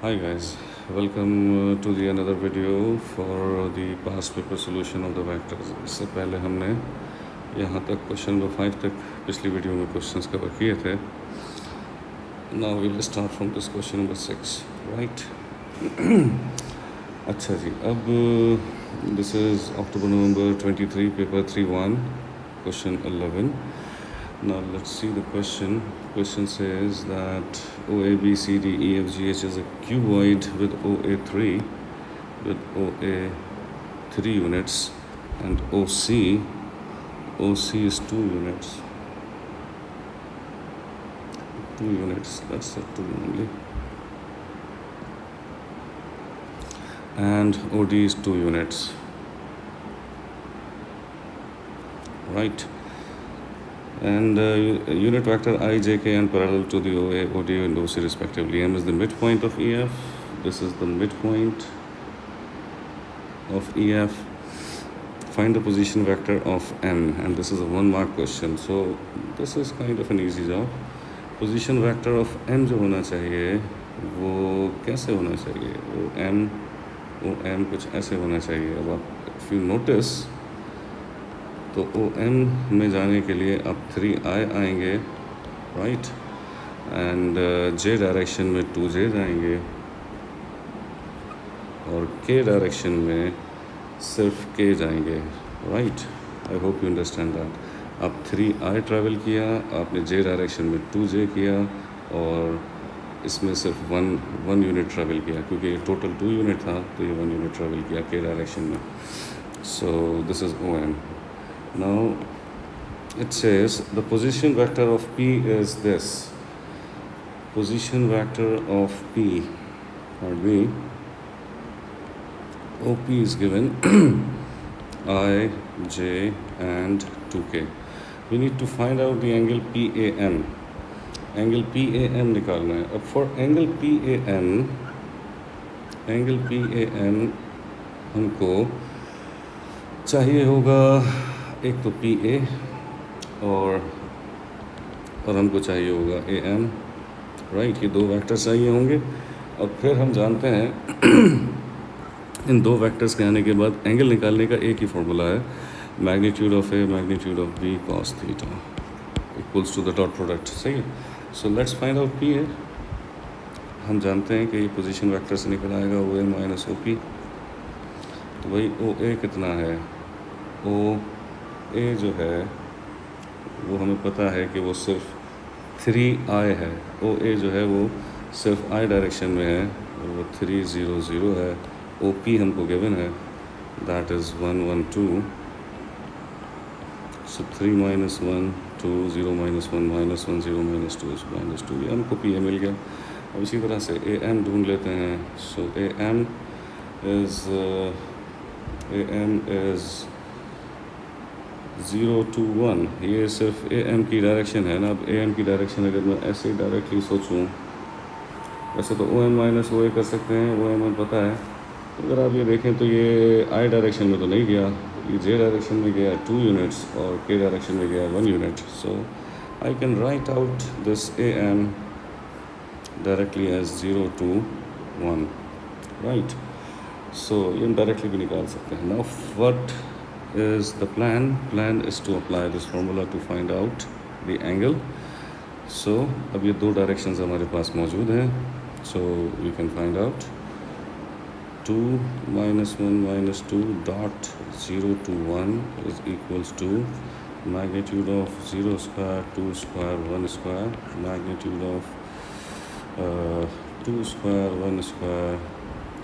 Hi guys, welcome to the another video for the past paper solution of the vectors. इससे पहले हमने यहाँ तक क्वेश्चन नंबर 5 तक पिछली वीडियो में क्वेश्चंस कवर किए थे. Now we'll start from this question number 6, right? अच्छा जी, अब this is October-November 23 paper 3-1 question 11. Now let's see the question. Question says that OABCDEFGH is a cuboid with OA3 3 units, and OC is 2 units. 2 units, that's set 2 only. And OD is 2 units. Right. And unit vector I, J, K and parallel to the OA, OD and OC respectively. M is the midpoint of EF. This is the midpoint of EF. Find the position vector of M, and this is a 1 mark question. So this is kind of an easy job. Position vector of M जो होना चाहिए वो कैसे होना चाहिए? वो M कुछ ऐसे होना चाहिए. अब आप if you notice तो OM में जाने के लिए आप 3i आएंगे, राइट, एंड J डायरेक्शन में 2J जाएंगे, और K डायरेक्शन में सिर्फ K जाएंगे, right. I hope you understand that. आप 3i ट्रैवल किया, आपने J डायरेक्शन में 2J किया, और इसमें सिर्फ वन यूनिट ट्रैवल किया, क्योंकि ये टोटल 2 यूनिट था तो ये 1 यूनिट ट्रैवल किया K डायरेक्शन में. सो this is OM. Now it says the position vector of P is this. Position vector of P, pardon me, OP is given I, J and 2K. We need to find out the angle PAM. Angle PAM निकालना है. अब for angle PAM हमको चाहिए होगा एक तो PA और हमको चाहिए होगा AM, राइट. ये 2 वेक्टर्स चाहिए होंगे. अब फिर हम जानते हैं इन 2 वेक्टर्स के आने के बाद एंगल निकालने का एक ही फॉर्मूला है, magnitude of A magnitude of B cos theta equals to the dot product. सही है. So let's find out PA. हम जानते हैं कि ये पोजीशन वेक्टर से निकल आएगा OA माइनस OP. तो भाई OA कितना है? OA जो है वो हमें पता है कि वो सिर्फ 3i है. OA जो है वो सिर्फ I डायरेक्शन में है और वो 300 है. OP हमको गिवन है, that is 112. So 3 minus 1 2 0 minus 1 minus 1 0 minus 2 minus 2. ये हमको PA मिल गया. अब इसी तरह से AM ढूंढ लेते हैं. सो AM is 0 to 1. ये सिर्फ AM की डायरेक्शन है ना. अब AM की डायरेक्शन अगर मैं ऐसे डायरेक्टली सोचूं, वैसे तो OM माइनस OA कर सकते हैं, OM हमें पता है. अगर आप ये देखें तो ये I डायरेक्शन में तो नहीं गया, ये J डायरेक्शन में गया 2 यूनिट्स और K डायरेक्शन में गया 1 unit. So I can write out this AM directly as 0 to 1, right. So ये हम डायरेक्टली भी निकाल सकते हैं. Now what is the plan is to apply this formula to find out the angle. So अब ये 2 डायरेक्शंस हमारे पास मौजूद हैं. So we can find out 2 minus 1 minus 2 dot 0 to 1 is equals to magnitude of 0 square 2 square 1 square magnitude of 2 square 1 square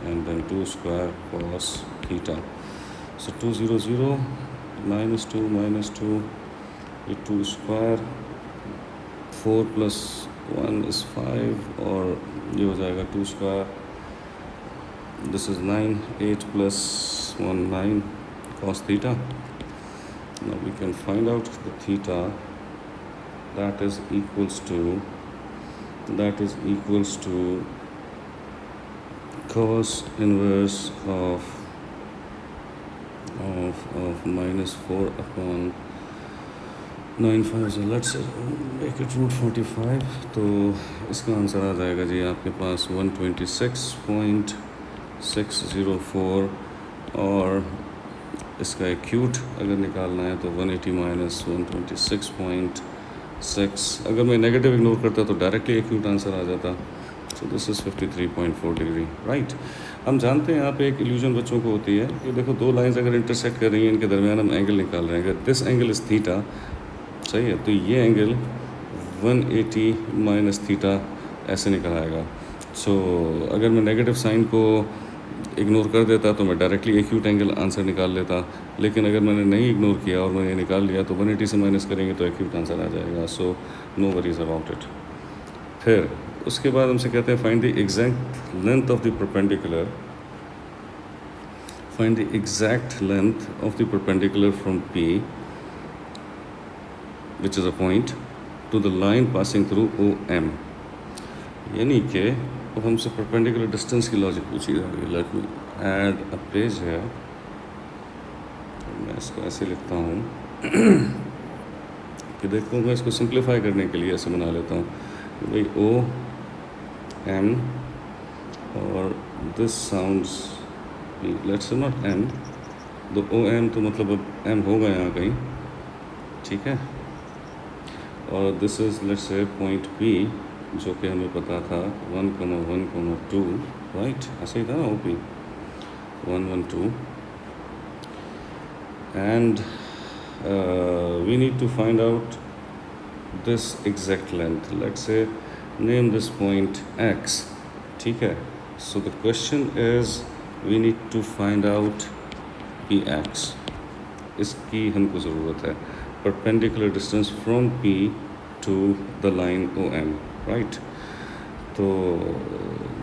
and then 2 square cos theta. So 200 minus 2 ये 2 square 4 plus 1 is 5 और ये हो जाएगा 2 square. This is 9 8 plus 1 9 cos theta. Now we can find out the theta. That is equals to cos inverse of minus 4 upon 9 5 let's make it root 45, तो इसका answer आ जाएगा जी आपके पास 126.604, और इसका एक्यूट अगर निकालना है तो 180 माइनस 126.6, अगर मैं नेगेटिव इग्नोर करता तो डायरेक्टली एक्यूट आंसर आ जाता। सो दिस इज़ 53.4 डिग्री, राइट। हम जानते हैं यहाँ पे एक इल्यूजन बच्चों को होती है कि देखो दो लाइंस अगर इंटरसेक्ट कर रही हैं, इनके दरमियान हम एंगल निकाल रहे हैं, अगर दिस एंगल इज़ थीटा, सही है, तो ये एंगल 180 माइनस थीटा ऐसे निकल आएगा। सो अगर मैं नेगेटिव साइन को इग्नोर कर देता तो मैं डायरेक्टली एक्यूट एंगल आंसर निकाल लेता, लेकिन अगर मैंने नहीं इग्नोर किया और मैंने निकाल लिया तो 180 से माइनस करेंगे तो एक्यूट आंसर आ जाएगा। So no worries about it. फिर उसके बाद हमसे कहते हैं find the exact length of the perpendicular, find the exact length of the perpendicular from P which is a point to the line passing through OM। यानी कि अब हमसे परपेंडिकुलर डिस्टेंस की लॉजिक पूछी जा रही है। Let me add a page है, मैं इसको ऐसे लिखता हूँ कि देखो मैं इसको सिंप्लीफाई करने के लिए ऐसे बना लेता हूँ कि भाई OM और this sounds, let's say not M, तो OM तो मतलब अब M होगा यहाँ कहीं, ठीक है, और this is let's say point P जो कि हमें पता था 1,1,2, राइट, ऐसे ही था ना OP 1 1 2, and we need to find out this exact length, let's say name this point X, ठीक है। So the question is we need to find out PX, इसकी हमको ज़रूरत है, perpendicular distance from P to the line OM, right. तो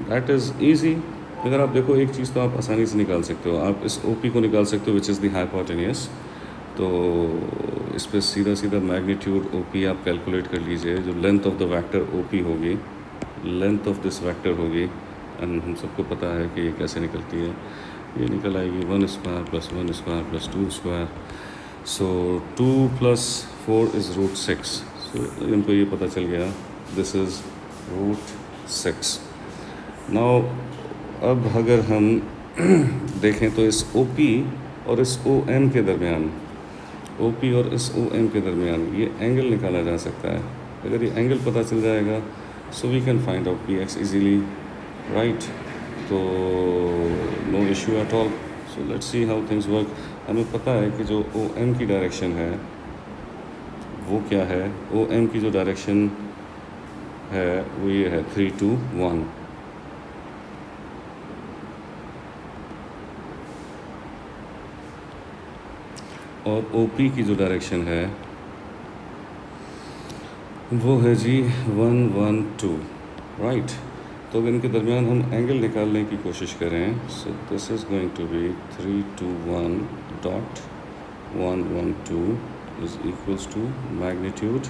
that is easy. अगर आप देखो एक चीज़ तो आप आसानी से निकाल सकते हो, आप इस OP को निकाल सकते हो विच इज़ द हाइपोटेन्यूस, तो इस पर सीधा सीधा मैग्नीट्यूड OP आप कैलकुलेट कर लीजिए, जो length of the vector OP होगी, लेंथ ऑफ दिस वेक्टर होगी, एंड हम सबको पता है कि ये कैसे निकलती है, ये निकल आएगी 1 square plus 1 square plus 2 square, so 2 + 4 is √6, सो इनको ये पता चल गया दिस इज़ √6। नाउ अब अगर हम देखें तो इस OP और इस OM के दरमियान, OP और इस OM के दरमियान ये एंगल निकाला जा सकता है। अगर ये एंगल पता चल जाएगा so we can find out PX easily, right. तो no issue at all. So let's see how things work. हमें पता है कि जो OM की डायरेक्शन है वो क्या है, OM की जो डायरेक्शन है वो ये है 3 2 1, और OP की जो डायरेक्शन है वो है जी 1 1 2, राइट। तो अगर इनके दरमियान हम एंगल निकालने की कोशिश करें, so this is going to be 3 2 1 dot 1 1 2 is equals to magnitude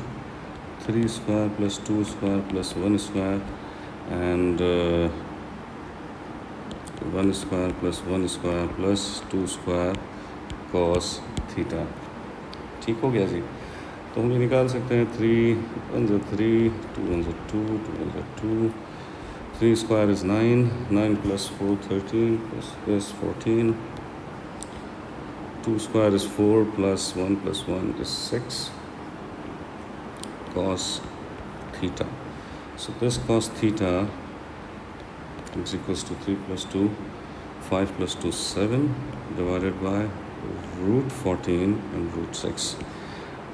3 square plus 2 square plus 1 square and 1 square plus 1 square plus 2 square cos theta. ठीक हो गया जी। तो हम ये निकाल सकते हैं 3 1 3 2 1 2 2 1 2, 3 square is 9, 9 + 4 13 plus this 14, 2 square is 4 plus 1 is 6 cos theta. So this cos theta is equals to 3 + 2 5 + 2 7 divided by √14 and √6।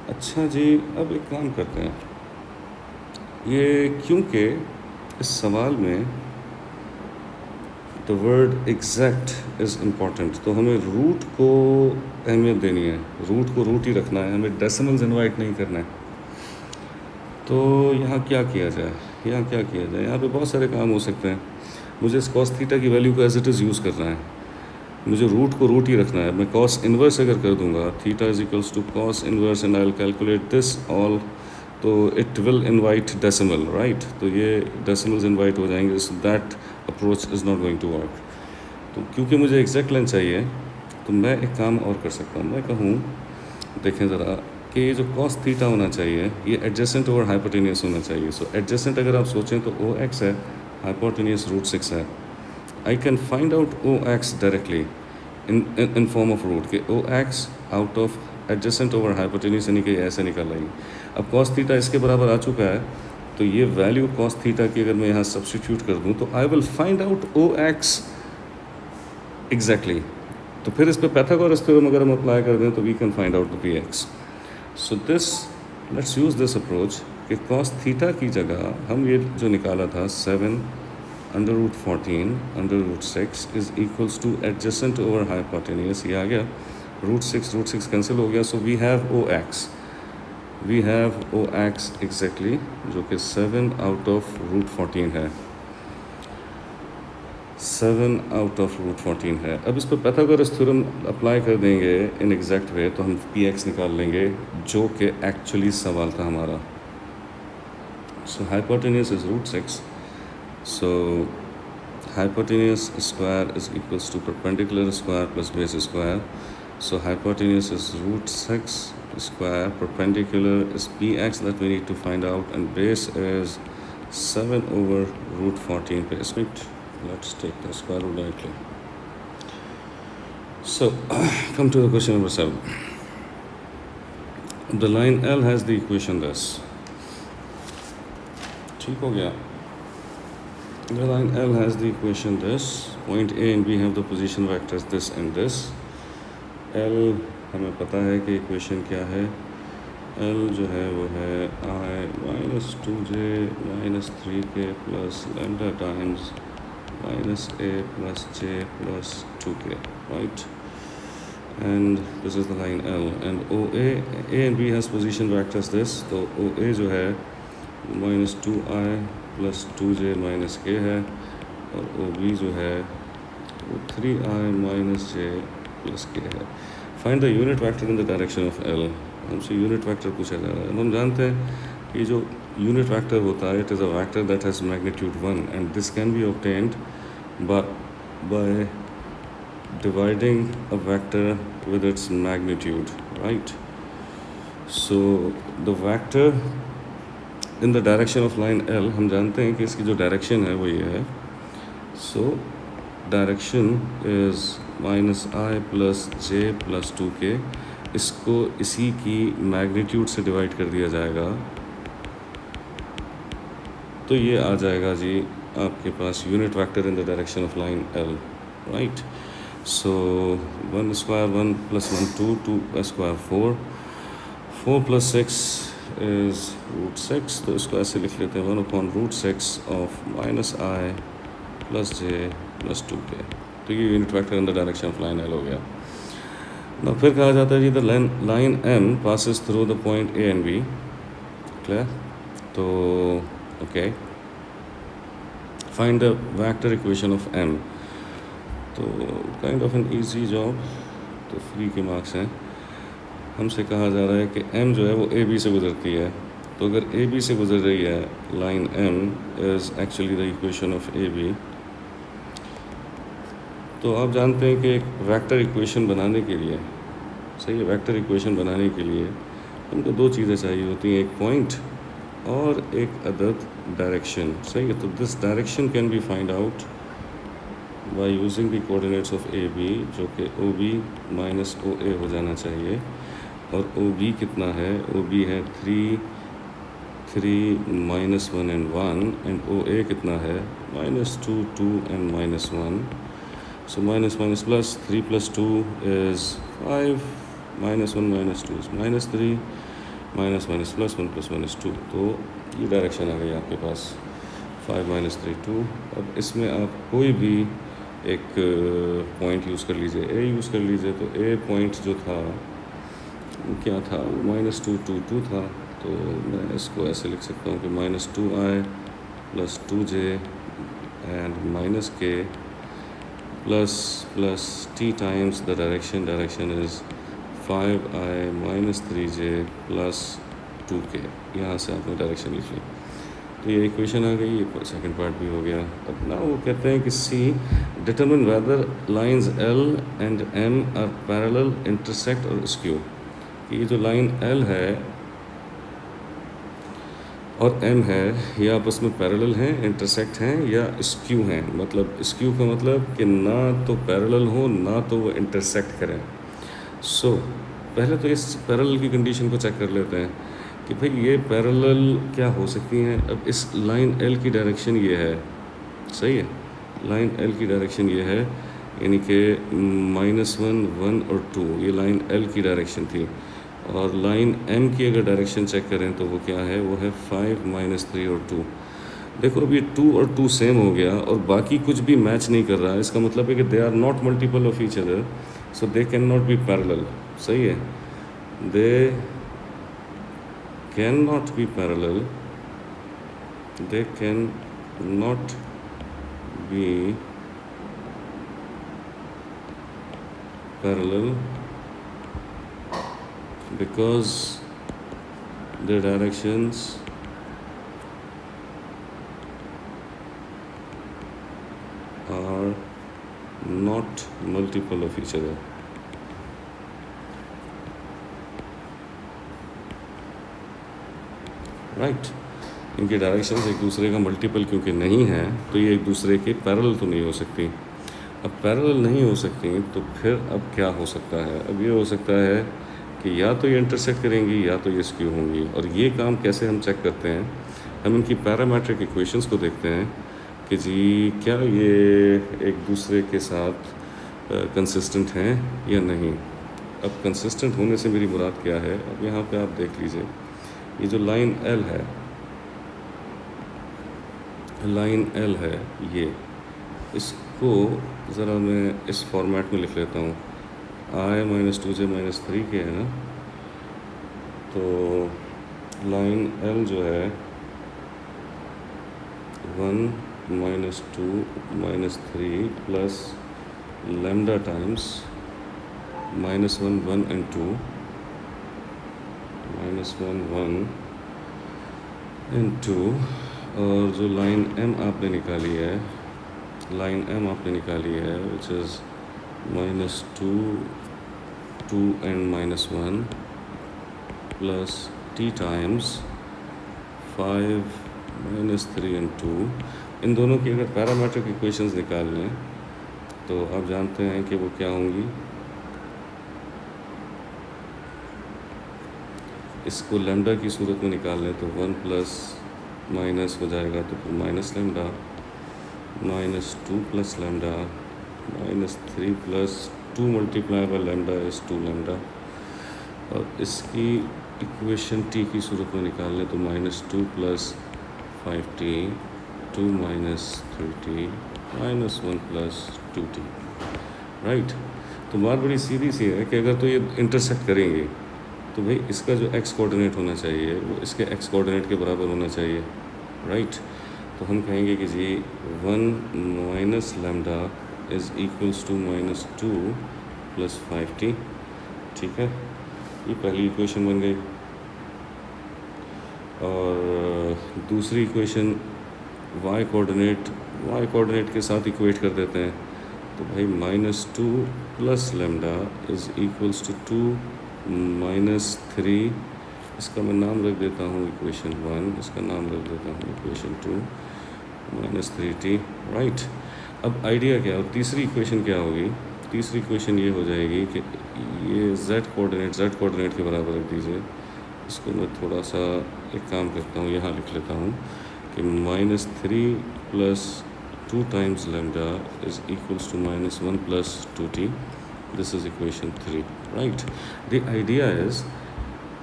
अच्छा जी, अब एक काम करते हैं, ये क्योंकि इस सवाल में the word exact is important, तो हमें रूट को अहमियत देनी है, रूट को रूट ही रखना है, हमें डेसिमल्स इनवाइट नहीं करना है। तो यहाँ क्या किया जाए, यहाँ पे बहुत सारे काम हो सकते हैं। मुझे इस कॉस थीटा की वैल्यू को एज इट इज़ यूज़ करना है, मुझे रूट को रूट ही रखना है। मैं कॉस इन्वर्स अगर कर दूंगा, theta is equals to cos inverse and I will calculate this all, तो it will invite decimal, right. तो ये डेसिमल्स इनवाइट हो जाएंगे, so that approach is not going to work. तो क्योंकि मुझे एग्जैक्ट लेंथ चाहिए, तो मैं एक काम और कर सकता हूँ, मैं कहूँ देखें ज़रा कि ये जो कॉस थीटा होना चाहिए ये एडजेसेंट ओवर हाइपोटेनियस होना चाहिए. सो एडजेसेंट अगर आप सोचें तो ओ एक्स है, हाइपोटेनियस रूट 6 है. I can find out O X directly in form of root कि O X out of adjacent over hypotenuse यानी कि ऐसे निकल आई. अब कॉस थीटा इसके बराबर आ चुका है, तो ये वैल्यू कॉस थीटा की अगर मैं यहाँ सब्सटीट्यूट कर दूँ तो I will find out O X exactly. तो फिर इस पर पैथागोरस थ्योरम अगर हम अप्लाई कर दें तो we can find out the P X. So this let's use this approach कि कॉस थीटा की जगह हम ये जो निकाला था 7 under root 14 under root 6 is equals to adjacent over hypotenuse. ये आ गया रूट 6 कैंसिल हो गया. So we have O X exactly जो कि 7 आउट ऑफ रूट 14 है. 7 आउट ऑफ रूट 14 है. अब इस पर पैथागोरस थ्योरम अप्लाई कर देंगे इन एग्जैक्ट वे तो हम पी एक्स निकाल लेंगे जो कि एक्चुअली सवाल था हमारा. So hypotenuse is root 6. So hypotenuse square is equals to perpendicular square plus base square. So hypotenuse is root 6 square, perpendicular is px that we need to find out, and base is 7 over root 14 base. Let's take the square root directly. So come to the question number 7. The line L has the equation this. ठीक हो गया. The line L has the equation this. Point A and B have the position vectors this and this. L हमें पता है कि equation क्या है. L जो है वो है I minus 2j minus 3k plus lambda times minus A plus J plus 2k, right? And this is the line L. And OA, A and B has position vectors this. तो OA जो है minus 2i plus 2j minus k है, और O B जो है वो 3i minus j plus k है. Find the unit vector in the direction of L. हमसे यूनिट वेक्टर पूछा जा रहा है. हम जानते हैं कि जो यूनिट वेक्टर होता है it is a vector that has magnitude 1 and this can be obtained by dividing a vector with its magnitude, right. So the vector in the direction of line L हम जानते हैं कि इसकी जो direction है वो ये है. So direction is minus I plus J plus 2k. इसको इसी की मैग्नीट्यूड से डिवाइड कर दिया जाएगा तो ये आ जाएगा जी आपके पास unit vector in the direction of line L, right. So 1 square 1 plus 1 2 2 square 4 plus 6 is root 6. तो इसको ऐसे लिख लेते हैं 1 upon root 6 of minus I plus j plus 2k. तो ये unit vector in the direction of line L हो गया. ना फिर कहा जाता है जी the line M passes through the point A and B. Clear. तो okay, find the vector equation of M. तो kind of an easy job. तो फ्री के मार्क्स हैं. हमसे कहा जा रहा है कि M जो है वो ए बी से गुजरती है. तो अगर ए बी से गुजर रही है line M is actually the equation of A B. तो आप जानते हैं कि एक वेक्टर इक्वेशन बनाने के लिए, सही है, वेक्टर इक्वेशन बनाने के लिए हमको दो चीज़ें चाहिए होती हैं, एक पॉइंट और एक अदद डायरेक्शन, सही है. तो this direction can be find out by using the coordinates of A B जो कि ओ बी माइनस ओ ए हो जाना चाहिए. और ओ बी कितना है, ओ बी है 3 माइनस 1 एंड 1 एंड ओ ए कितना है -2 2 and -1. So minus minus plus 3 plus 2 is 5 -1 -2 is -3 minus minus plus 1 plus 1 is 2. तो ये डायरेक्शन आ गई आपके पास 5 -3 2. अब इसमें आप कोई भी एक पॉइंट यूज़ कर लीजिए, ए यूज़ कर लीजिए. तो ए पॉइंट जो था क्या था, -2 2 2 था. तो मैं इसको ऐसे लिख सकता हूँ कि -2i plus 2j and minus k plus t times the direction is 5i minus 3j plus 2k. यहाँ से आपने डायरेक्शन लिख ली. तो ये इक्वेशन आ गई. ये सेकंड पार्ट भी हो गया. अब ना वो कहते हैं कि C determine whether lines L and M are parallel, intersect और स्क्यू. कि ये जो लाइन एल है और एम है ये आपस में पैरेलल हैं, इंटरसेक्ट हैं या स्क्यू हैं। मतलब स्क्यू का मतलब कि ना तो पैरेलल हो ना तो वो इंटरसेक्ट करें। सो पहले तो इस पैरेलल की कंडीशन को चेक कर लेते हैं कि भाई ये पैरेलल क्या हो सकती हैं। अब इस लाइन एल की डायरेक्शन ये है, सही है, लाइन एल की डायरेक्शन ये है, यानी कि -1, 1 और 2 ये लाइन एल की डायरेक्शन थी। और लाइन एम की अगर डायरेक्शन चेक करें तो वो क्या है, वो है 5, -3 और 2। देखो अब ये 2 और 2 सेम हो गया और बाकी कुछ भी मैच नहीं कर रहा है, इसका मतलब है कि they are not multiple of each other, so they can not be parallel. सही है, they can not be parallel, they can not be parallel because their directions are not multiple of each other. Right, इनकी directions एक दूसरे का multiple क्योंकि नहीं है तो ये एक दूसरे के पैरेलल तो नहीं हो सकती। अब पैरेलल नहीं हो सकती तो फिर अब क्या हो सकता है, अब ये हो सकता है कि या तो ये इंटरसेक्ट करेंगी या तो ये स्क्यू होंगी। और ये काम कैसे हम चेक करते हैं, हम इनकी पैरामेट्रिक इक्वेशंस को देखते हैं कि जी क्या ये एक दूसरे के साथ कंसिस्टेंट हैं या नहीं। अब कंसिस्टेंट होने से मेरी मुराद क्या है, अब यहाँ पे आप देख लीजिए, ये जो लाइन एल है, लाइन एल है ये, इसको ज़रा मैं इस फॉर्मेट में लिख लेता हूँ, i-2j-3 के है ना, तो लाइन एल जो है 1, -2, -3 plus lambda times -1, 1 and 2, -1, 1 and 2। और जो लाइन एम आपने निकाली है, लाइन एम आपने निकाली है which is -2, 2 and -1 plus t times 5, -3 and 2। इन दोनों की अगर पैरामेट्रिक इक्वेशंस निकाल लें तो आप जानते हैं कि वो क्या होंगी। इसको लैम्डा की सूरत में निकाल लें तो 1 प्लस माइनस हो जाएगा तो फिर minus lambda, -2 plus lambda, -3 plus 2 multiply by lambda is 2 lambda. और इसकी इक्वेशन टी की सूरत में निकाल लें तो -2 plus 5t, 2 minus 3t, -1 plus 2t। Right, तो बात बड़ी सीधी सी है कि अगर तो ये इंटरसेक्ट करेंगे तो भाई इसका जो एक्स कोऑर्डिनेट होना चाहिए वो इसके एक्स कोऑर्डिनेट के बराबर होना चाहिए। राइट, तो हम कहेंगे कि जी 1 minus lambda is equals to -2 plus 5t। ठीक है, ये पहली इक्वेशन बन गई। और दूसरी इक्वेशन y कोऑर्डिनेट के साथ इक्वेट कर देते हैं तो भाई -2 plus lambda is equals to 2 -3, इसका मैं नाम रख देता हूँ इक्वेशन 1, इसका नाम रख देता हूँ इक्वेशन 2, -3t। राइट, अब आइडिया क्या, और तीसरी इक्वेशन क्या होगी, तीसरी इक्वेशन ये हो जाएगी कि ये z कोऑर्डिनेट के बराबर रख दीजिए। इसको मैं थोड़ा सा एक काम करता हूँ, यहाँ लिख लेता हूँ कि -3 plus 2 times lambda is equals to -1 plus 2t। This is equation 3। Right, the idea is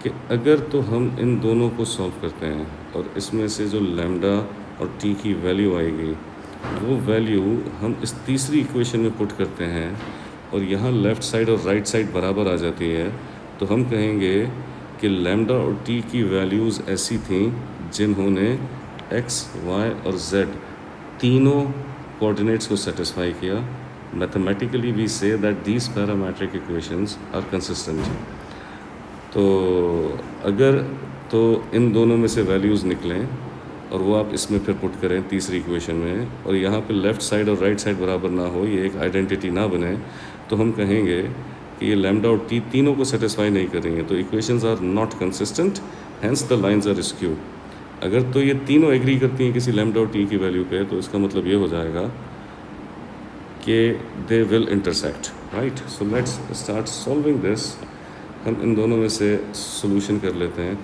कि अगर तो हम इन दोनों को सॉल्व करते हैं और इसमें से जो लैम्डा और t की वैल्यू आएगी वो वैल्यू हम इस तीसरी इक्वेशन में पुट करते हैं और यहाँ लेफ़्ट साइड और राइट साइड बराबर आ जाती है, तो हम कहेंगे कि लैम्डा और t की वैल्यूज़ ऐसी थी जिन्होंने x, y और z तीनों कोऑर्डिनेट्स को सेटिस्फाई किया। Mathematically we say that these parametric equations are consistent. तो अगर तो इन दोनों में से वैल्यूज़ निकलें और वो आप इसमें फिर पुट करें तीसरी इक्वेशन में, और यहाँ पे लेफ़्ट साइड और राइट साइड बराबर ना हो, ये एक आइडेंटिटी ना बने, तो हम कहेंगे कि ये लैम्डा और टी तीनों को सेटिस्फाई नहीं कर रही हैं, तो equations are not consistent, hence the lines are skew. अगर तो ये तीनों एग्री करती हैं किसी लैम्डा और टी की वैल्यू पे, तो इसका मतलब ये हो जाएगा कि they will intersect, right. So let's start solving this. हम इन दोनों में से सोल्यूशन कर लेते हैं।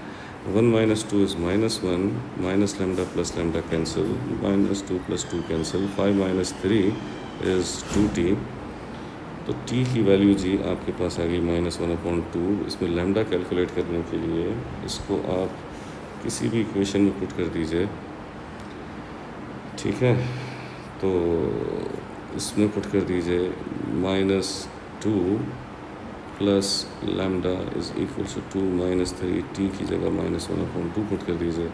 1 - 2 is -1, minus lambda plus lambda cancel, -2 + 2 cancel, 5 - 3 is 2t। तो t की वैल्यू जी आपके पास आ गई -1/2। इसमें लैम्डा कैलकुलेट करने के लिए इसको आप किसी भी इक्वेशन में पुट कर दीजिए, ठीक है। तो इसमें पुट कर दीजिए -2 plus lambda is equal to 2 - 3, t की जगह -1/2 पुट कर दीजिए,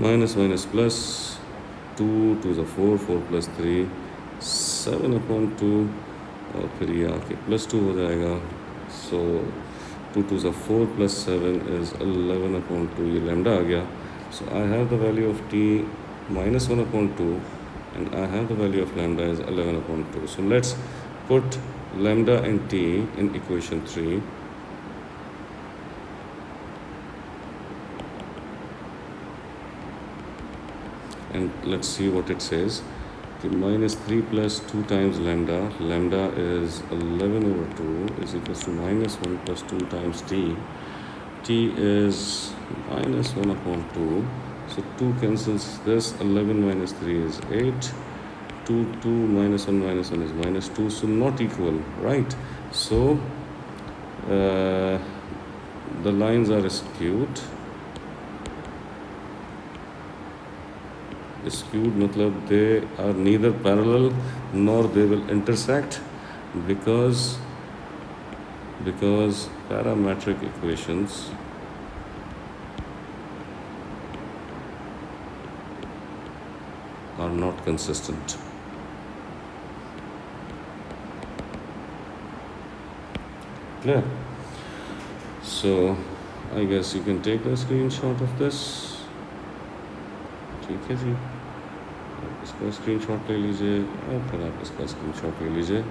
माइनस माइनस प्लस 2 2 ज़ा 4, 4 + 3 7/2, और फिर ये आके +2 हो जाएगा। सो 2 2 ज़ा 4 + 7 इज़ 11/2, ये लैम्डा आ गया। So I have the value of t -1/2 and I have the value of lambda is 11/2. So let's put lambda and t in equation 3. And let's see what it says. The -3 + 2 times lambda, lambda is 11/2 is equals to -1 + 2 times t. T is -1/2. So 2 cancels this, 11 - 3 is 8. 2 2 - 1 - 1 is -2, so not equal, right? So the lines are skewed. Skewed matlab they are neither parallel nor they will intersect, because parametric equations are not consistent. Clear? So I guess you can take a screenshot of this. ठीक है जी, इसका screenshot ले लीजिए और फिर आप इसका screenshot ले लीजिए।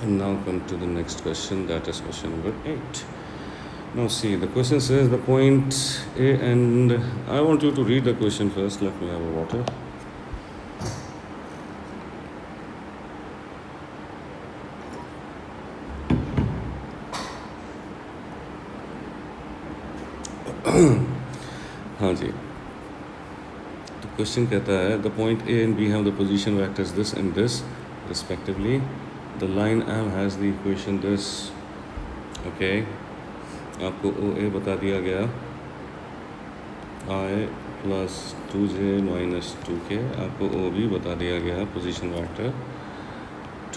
And now come to the next question, that is question number 8. Now see, the question says the point A, and I want you to read the question first. Let me have a water. हाँ जी, तो question कहता है the point A and B have the position vectors this and this respectively. The line M has the equation this. Okay, आपको OA बता दिया गया, I + 2j - 2k। आपको OB बता दिया गया, position vector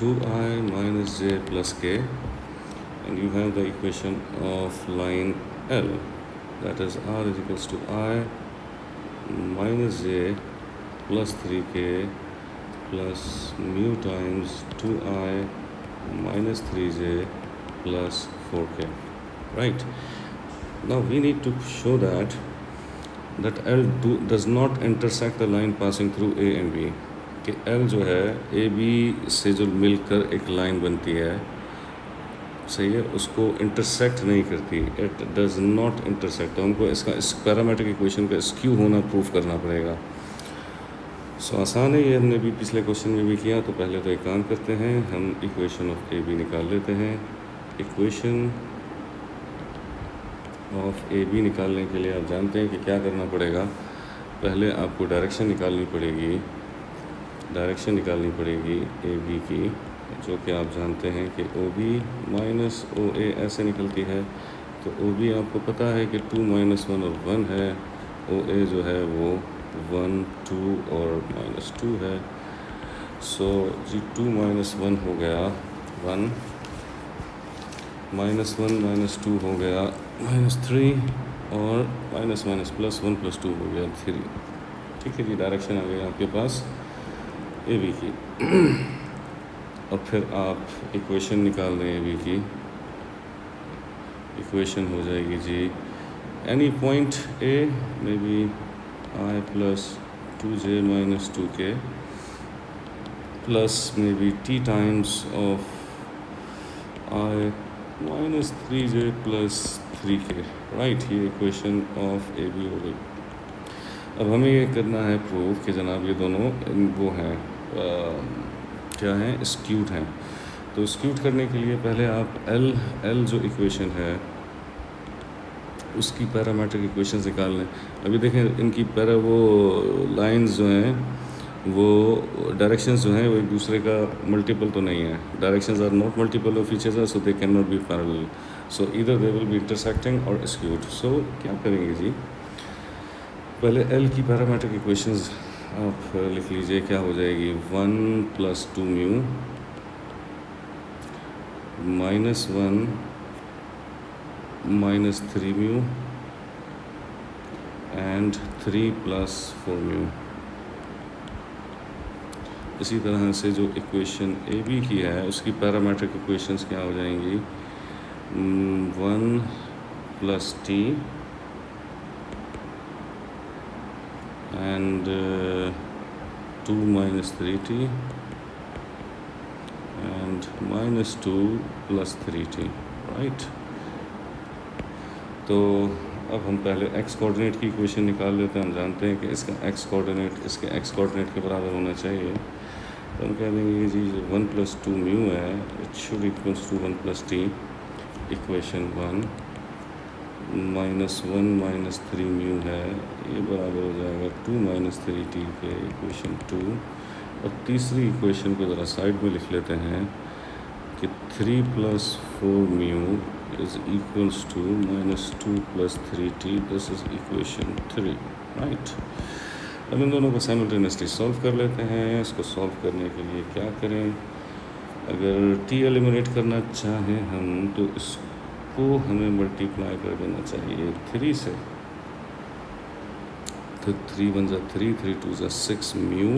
2i - j + k, and you have the equation of line L, that is R is equals to I - j + 3k plus mu times 2i - 3j + 4k, right? Now we need to show that L does not intersect the line passing through A and B, कि L जो है A B से जो मिलकर एक line बनती है, सही है, उसको इंटरसेक्ट नहीं करती, इट डज नॉट इंटरसेक्ट। तो हमको इसका इस पैरामेट्रिक इक्वेशन का स्क्यू होना प्रूफ करना पड़ेगा। सो आसान है, ये हमने भी पिछले क्वेश्चन में भी किया। तो पहले तो एक काम करते हैं, हम इक्वेशन ऑफ ए बी निकाल लेते हैं। इक्वेशन ऑफ ए बी निकालने के लिए आप जानते हैं कि क्या करना पड़ेगा। पहले आपको डायरेक्शन निकालनी पड़ेगी ए बी की, जो कि आप जानते हैं कि ओ बी माइनस ओ ए ऐसे निकलती है। तो ओ बी आपको पता है कि 2 - 1 और 1 है, ओ ए जो है वो 1 2 और -2 है। सो जी 2 - 1 हो गया 1, -1 - 2 हो गया -3, और माइनस प्लस 1 + 2 हो गया 3। ठीक है जी, डायरेक्शन आ गई आपके पास ए बी की। अब फिर आप इक्वेशन निकाल दें ए बी की। इक्वेशन हो जाएगी जी any point A may be I + 2j - 2k plus maybe t times of I minus 3j plus 3k, right. ये इक्वेशन ऑफ ए बी हो गई। अब हमें ये करना है प्रूव कि जनाब ये दोनों वो हैं क्या हैं, स्क्यूड हैं। तो स्क्यूड करने के लिए पहले आप एल जो इक्वेशन है उसकी पैरामीट्रिक इक्वेशंस निकाल लें। अभी देखें इनकी वो लाइंस जो हैं वो डायरेक्शंस जो हैं वो एक दूसरे का मल्टीपल तो नहीं है। Directions are not multiple of each other, so they can not be parallel, so either they will be intersecting और स्क्यूड। सो क्या करेंगे जी, पहले एल की पैरामीट्रिक इक्वेशंस आप लिख लीजिए। क्या हो जाएगी, 1 + 2 म्यू -1 -3 म्यू एंड 3 + 4 म्यू। इसी तरह से जो इक्वेशन ए बी की है उसकी पैरामीट्रिक इक्वेशंस क्या हो जाएंगी, 1 + t and 2 - 3t and -2 + 3t, right. तो अब हम पहले एक्स कोऑर्डिनेट की इक्वेशन निकाल लेते हैं। हम जानते हैं कि इसका एक्स कोऑर्डिनेट इसके एक्स कोऑर्डिनेट के बराबर होना चाहिए। तो हम कह देंगे जी 1 + 2 म्यू है, it should equals to 1 + t, equation 1 -1 - 3 mu है, ये बराबर हो जाएगा 2 - 3t के, इक्वेशन 2। और तीसरी इक्वेशन को ज़रा साइड में लिख लेते हैं कि 3 + 4 mu is equals to -2 + 3t, this is equation 3, right. अब इन दोनों को साइमल्टेनियसली सॉल्व कर लेते हैं। इसको सॉल्व करने के लिए क्या करें, अगर t एलिमिनेट करना चाहें हम तो इसको हमें मल्टीप्लाई कर देना चाहिए 3 से। तो 3 × 1 = 3, 3 × 2 = 6 म्यू,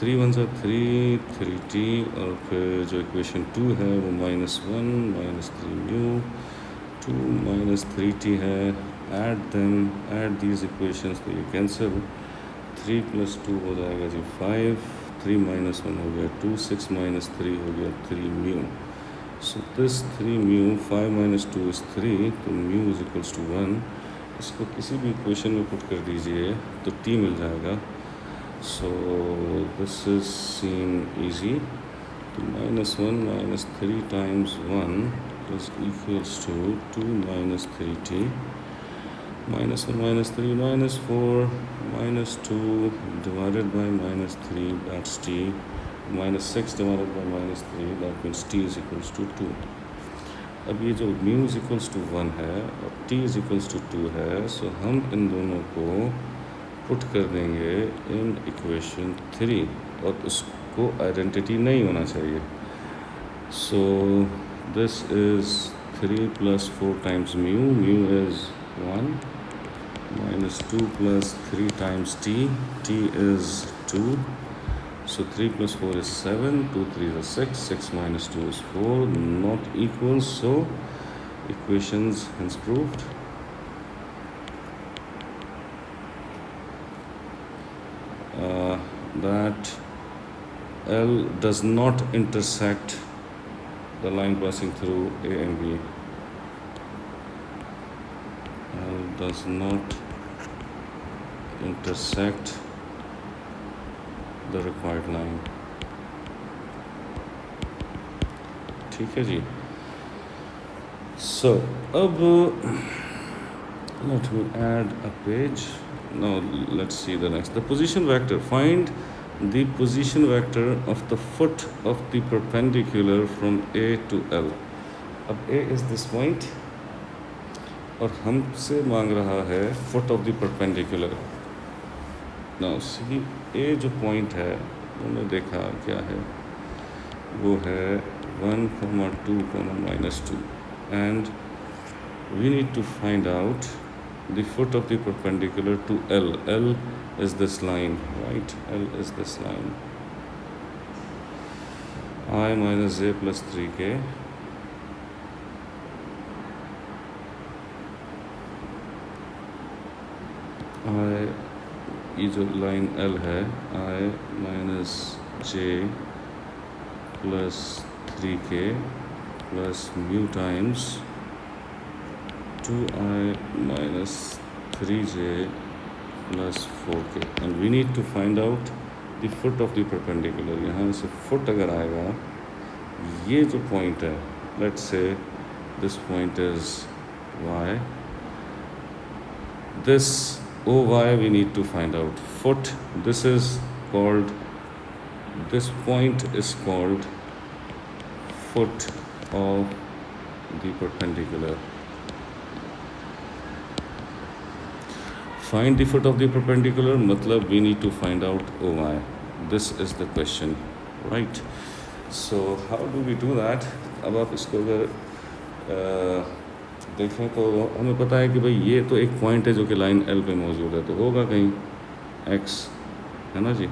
3 × 1 = 3, 3t, और फिर जो इक्वेशन 2 है वो -1 - 3 म्यू, 2 - 3t है। ऐड दीज इक्वेशंस, तो ये कैंसिल। 3 + 2 हो जाएगा जी 5, 3 - 1 हो गया 2, 6 - 3 हो गया 3 mu. So this 3 mu, 5 - 2 is 3, तो म्यू इज इक्वल्स टू 1। इसको किसी भी इक्वेशन में पुट कर दीजिए तो t मिल जाएगा। So this is seem easy. तो -1 - 3 × 1 is equals to 2 - 3t, -1 - 3 -4 -2 divided by -3, that's t, -6 divided by -3, that means t is equals to 2। अब ये जो म्यू इज इक्वल्स टू 1 है और t इज इक्वल्स टू 2 है, सो हम इन दोनों को पुट कर देंगे इन इक्वेशन 3, और उसको आइडेंटिटी नहीं होना चाहिए। सो this is 3 + 4 × mu is 1, -2 + 3 × t is 2, so 3 + 4 is 7, 2 × 3 is 6, 6 - 2 is 4, not equal, so equations hence proved। That L does not intersect the line passing through A and B. L does not intersect the required line। ठीक है जी। So अब let me add a page। Now let's see the next, the position vector, find the position vector of the foot of the perpendicular from A to L। अब A is this point और हमसे मांग रहा है foot of the perpendicular। Now see, A जो point है उन्होंने देखा क्या है, वो है 1, 2, -2, and we need to find out the foot of the perpendicular to L। L is this line, right? L is this line, I - j + 3k, ये जो लाइन L है, I - j + 3k plus mu times 2i minus 3j plus 4k, and we need to find out the foot of the perpendicular. यहाँ से foot अगर आएगा, ये जो point है, let's say this point is y, this OY we need to find out. Foot, this is called, this point is called foot of the perpendicular. Find the foot of the perpendicular मतलब we need to find out OY. This is the question, right? So how do we do that? अब आप इसको अगर देखें तो हमें पता है कि भाई ये तो एक पॉइंट है जो कि लाइन L पे मौजूद है, तो होगा कहीं X, है ना जी,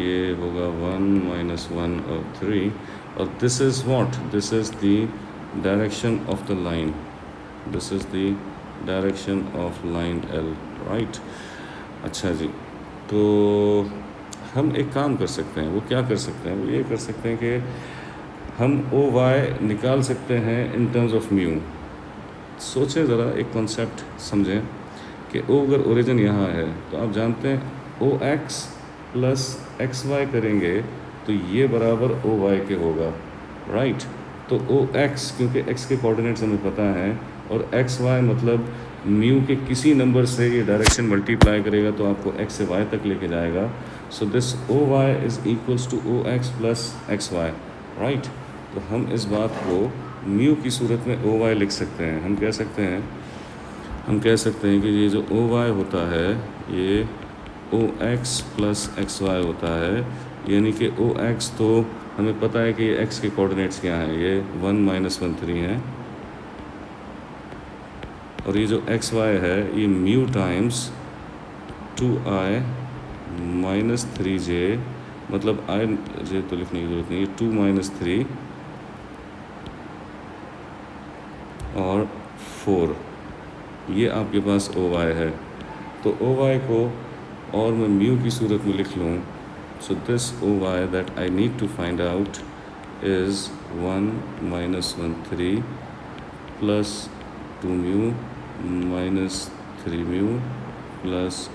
ये होगा 1 minus 1 और 3, और this is what? This is the direction of the line. This is the direction of line L, right. अच्छा जी, तो हम एक काम कर सकते हैं, वो क्या कर सकते हैं, वो ये कर सकते हैं कि हम OY निकाल सकते हैं इन टर्म्स ऑफ म्यू। सोचें ज़रा, एक कॉन्सेप्ट समझें कि O अगर ओरिजिन यहाँ है तो आप जानते हैं OX प्लस XY करेंगे तो ये बराबर OY के होगा, राइट। तो OX क्योंकि X के कोऑर्डिनेट्स हमें पता हैं, और XY मतलब म्यू के किसी नंबर से ये डायरेक्शन मल्टीप्लाई करेगा तो आपको X से Y तक लेके जाएगा। So this OY is equals to OX plus XY, right. तो हम इस बात को म्यू की सूरत में OY लिख सकते हैं। हम कह सकते हैं कि ये जो OY होता है ये OX प्लस XY होता है, यानी कि OX तो हमें पता है कि ये X के कोऑर्डिनेट्स क्या हैं, ये 1 minus 1 3 हैं, और ये जो XY है ये mu times 2i minus 3j, मतलब i j तो लिखने की ज़रूरत नहीं है, 2 minus 3 और 4, ये आपके पास OY है। तो OY को और मैं म्यू की सूरत में लिख लूँ, so this OY that I need to find out is 1 minus 1 3 plus 2 mu minus 3 mu plus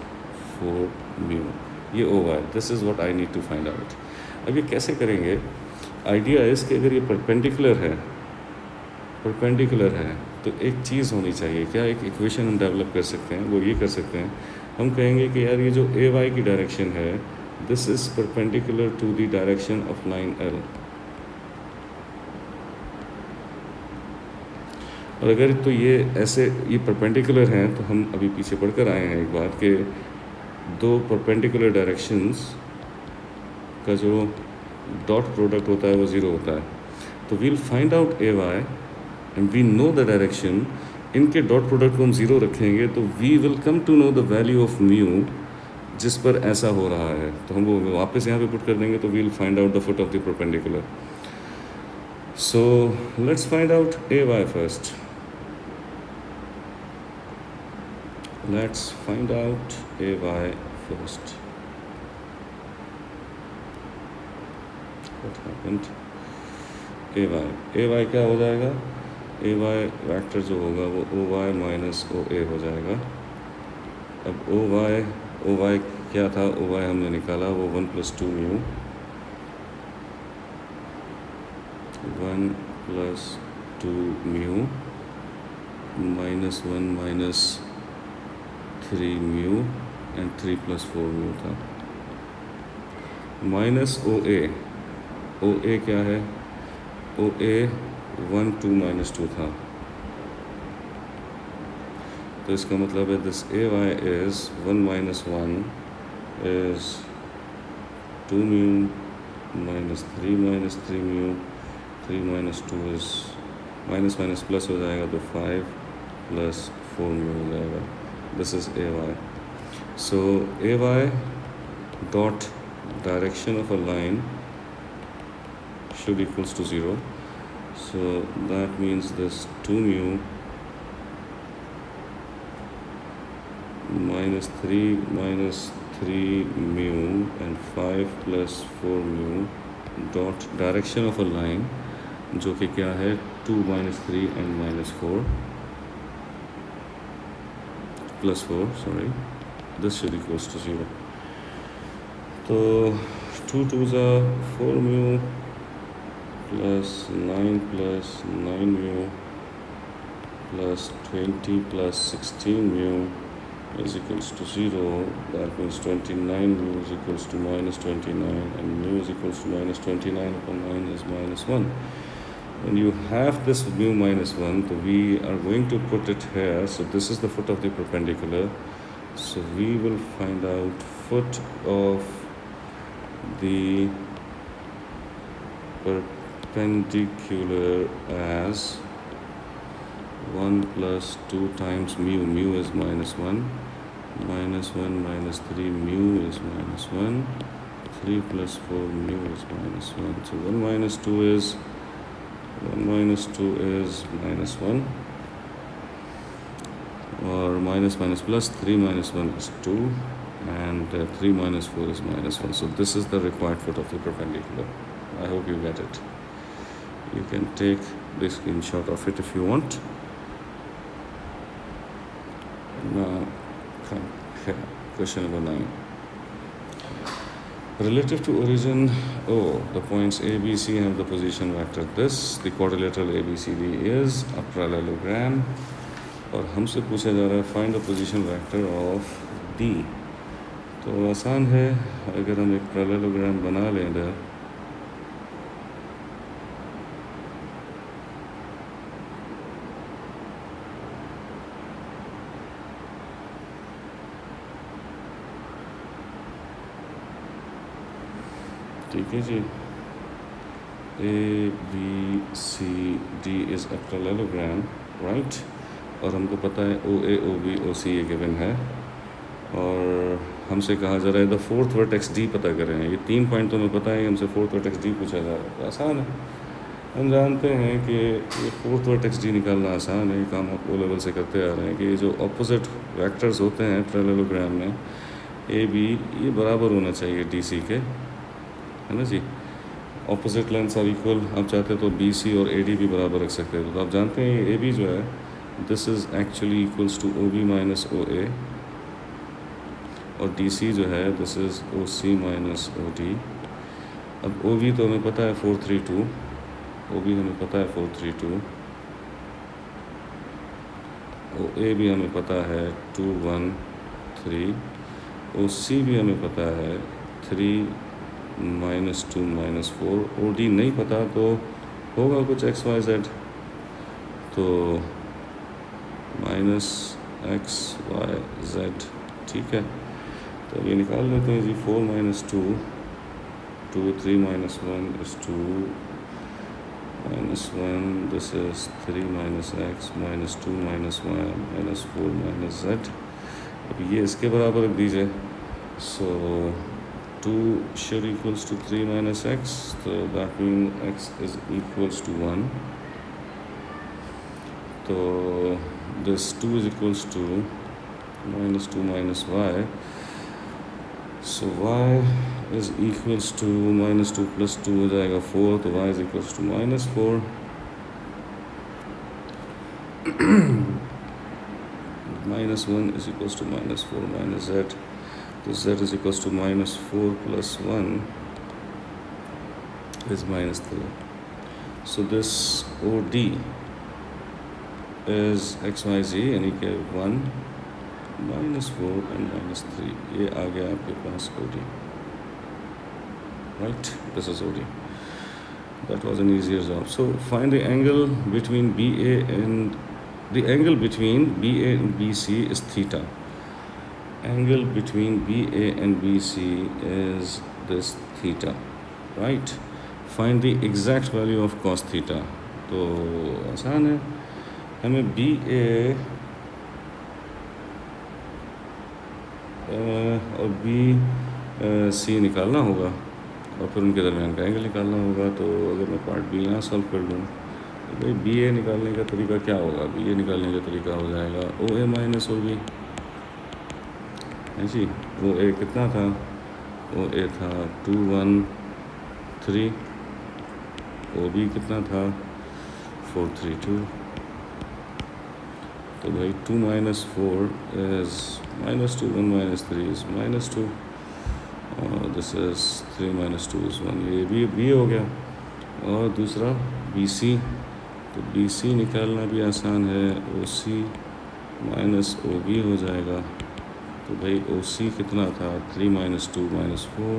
4 mu, ये OY, this is what I need to find out. अब ये कैसे करेंगे? आइडिया इज़ कि अगर ये परपेंडिकुलर है तो एक चीज़ होनी चाहिए, क्या एक इक्वेशन हम डेवलप कर सकते हैं, वो ये कर सकते हैं, हम कहेंगे कि यार ये जो AY की डायरेक्शन है this is perpendicular to the direction of line L, और अगर तो ये ऐसे ये परपेंडिकुलर हैं तो हम अभी पीछे पढ़कर आए हैं एक बात कि दो परपेंडिकुलर डायरेक्शंस का जो डॉट प्रोडक्ट होता है वो ज़ीरो होता है। तो we'll find out AY and we know the direction, इनके डॉट प्रोडक्ट को हम ज़ीरो रखेंगे तो we will come to know the value of mu जिस पर ऐसा हो रहा है, तो हम वो वापस यहाँ पे पुट कर देंगे, तो we'll find out the foot of the perpendicular. So let's find out AY first. Let's find out AY first. What happened? AY क्या हो जाएगा? AY वेक्टर जो होगा वो OY माइनस OA हो जाएगा। अब OY क्या था? OY हमने निकाला वो 1 plus 2 mu, 1 plus 2 mu minus 1 minus 3 mu and 3 plus 4 mu था, माइनस OA क्या है? OA 1 2 minus 2 था, तो इसका मतलब है this AY is 1 minus 1 is 2 mu minus 3 mu, 3 minus 2 is minus minus plus हो जाएगा तो 5 plus 4 म्यू हो जाएगा। This is AY. So AY dot direction of a line should equals to 0. So that means this 2 mu minus 3 mu and 5 plus 4 mu dot direction of a line जो कि क्या है 2 - 3 and -4 +4, sorry, this should equals to 0. तो 2 2s are 4 mu plus 9 plus 9 mu plus 20 plus 16 mu is equals to 0. That means 29 mu is equals to -29, and mu is equals to -29 upon 9 is -1. When you have this mu -1, so we are going to put it here. So this is the foot of the perpendicular. So we will find out foot of the perpendicular as 1 plus 2 times mu. Mu is -1. -1 minus 3 mu is -1. 3 plus 4 mu is -1. So 1 minus 2 is -1, or minus minus plus 3 minus 1 is 2, and 3 minus 4 is -1. So this is the required foot of the perpendicular. I hope you get it. You can take the screenshot of it if you want. Now, question number 9. Relative to origin O, the points A, B, C have the position vector this. The quadrilateral ABCD is a parallelogram. और हमसे पूछा जा रहा है find the position vector of D. तो आसान है, अगर हम एक पैरेललोग्राम बना लें इधर, ठीक है जी, ABCD is a parallelogram, right. और हमको पता है OA OB OC ये गिवन है, और हमसे कहा जा रहा है द फोर्थ वर्टेक्स D पता करें. ये 3 पॉइंट तो हमें पता है, हमसे फोर्थ वर्टेक्स D पूछा जा रहा है. तो आसान है, हम जानते हैं कि ये फोर्थ वर्टेक्स D निकालना आसान है. ये काम आप O लेवल से करते आ रहे हैं कि ये जो अपोजिट वेक्टर्स होते हैं पैरेललोग्राम में AB, ये बराबर होना चाहिए DC के, है ना जी. Opposite lengths are equal. आप चाहते तो BC और AD भी बराबर रख सकते हैं. तो आप जानते हैं ये AB जो है, this is actually equals to OB minus OA, और DC जो है this is OC minus OD. अब OB तो हमें पता है 432, OB हमें पता है 432, OA भी हमें पता है 213, OC भी हमें पता है 3 -2 -4. OD नहीं पता तो होगा कुछ XYZ, तो -XYZ, ठीक है. तो ये निकाल लेते हैं जी. 4 - 2, 2 3 - 1 is 2 -1, this is 3 -X -2 -1 -4 -Z. अब ये इसके बराबर रख दीजिए. सो 2 should equals to 3 - X, so that means X is equals to 1. So this 2 is equals to -2 - Y. So Y is equals to -2 plus 2 हो जाएगा 4, तो Y is equals to -4. -1 is equals to -4 Z. So Z is equals to -4 plus 1 is -3. So this OD is XYZ, यानी कि 1 -4 and -3. ये आ गया आपके पास OD, right? This is OD. That was an easier job. So find the angle between BA and the angle between BA and BC is theta. Angle between BA and BC is this theta, right? Find the exact value of cos theta. तो आसान है, हमें BA और BC निकालना होगा, और फिर उनके दरमियान का एंगल निकालना होगा. तो अगर मैं पार्ट B यहाँ सॉल्व कर लूँ, तो भाई BA निकालने का तरीका क्या होगा? BA निकालने का तरीका हो जाएगा OA माइनस OB, है जी. OA कितना था? OA था 213, ओ बी कितना था 432, तो भाई 2 minus 4 is -2, 1 minus 3 is -2, और दिस इज 3 minus 2 is 1, ये भी बी हो गया। और दूसरा बी सी, तो बी सी निकालना भी आसान है, ओ सी माइनस ओ बी हो जाएगा। तो भाई ओ सी कितना था 3 minus 2 minus 4,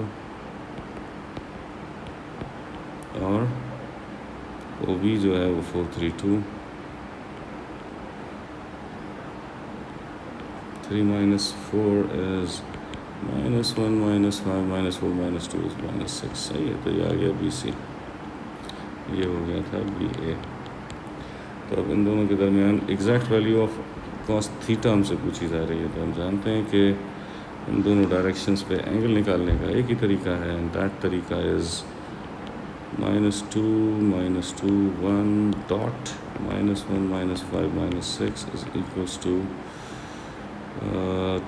और ओ बी जो है वो 432, 3 minus 4 is -1 -5 -4 -2 is -6, सही है। तो ये आ गया बी सी, ये हो गया था बी ए। तो अब इन दोनों के दरमियान exact value of cos theta हमसे पूछी जा रही है। तो हम जानते हैं कि इन दोनों डायरेक्शंस पे एंगल निकालने का एक ही तरीका है, एंड दैट तरीका is -2 -2 1 dot -1 -5 -6 is equals to